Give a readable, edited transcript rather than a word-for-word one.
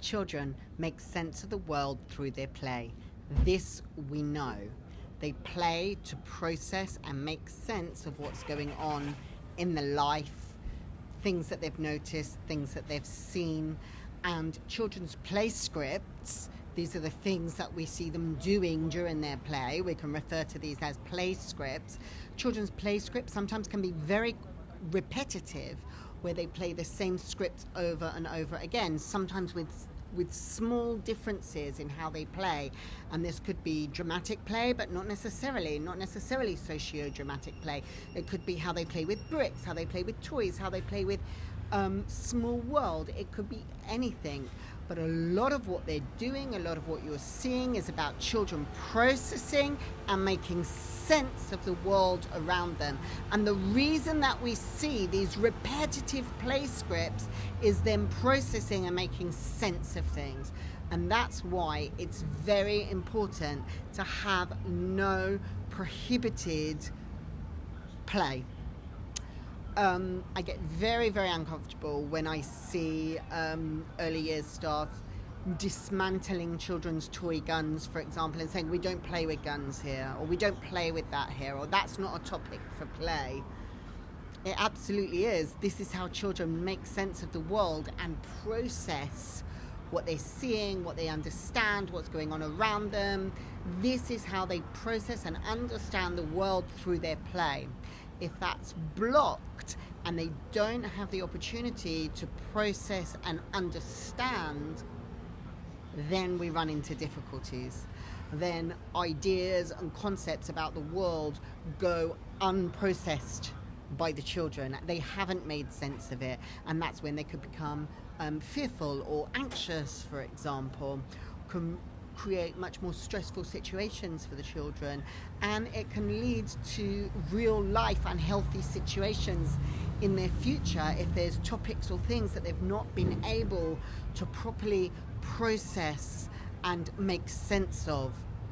Children make sense of the world through their play. This we know. They play to process and make sense of what's going on in their life, things that they've noticed, things that they've seen. And children's play scripts, these are the things that we see them doing during their play. We can refer to these as play scripts. Children's play scripts sometimes can be very repetitive, where they play the same script over and over again, sometimes with small differences in how they play. And this could be dramatic play, but not necessarily socio-dramatic play. It could be how they play with bricks, how they play with toys, how they play with small world. It could be anything. But a lot of what they're doing, a lot of what you're seeing is about children processing and making sense of the world around them. And the reason that we see these repetitive play scripts is them processing and making sense of things. And that's why it's very important to have no prohibited play. I get very, very uncomfortable when I see early years staff dismantling children's toy guns, for example, and saying we don't play with guns here, or we don't play with that here, or that's not a topic for play. It absolutely is. This is how children make sense of the world and process what they're seeing, what they understand, what's going on around them. This is how they process and understand the world through their play. If that's blocked and they don't have the opportunity to process and understand, then we run into difficulties. Then ideas and concepts about the world go unprocessed by the children. They haven't made sense of it, and that's when they could become fearful or anxious, for example. Create much more stressful situations for the children, and it can lead to real life unhealthy situations in their future if there's topics or things that they've not been able to properly process and make sense of.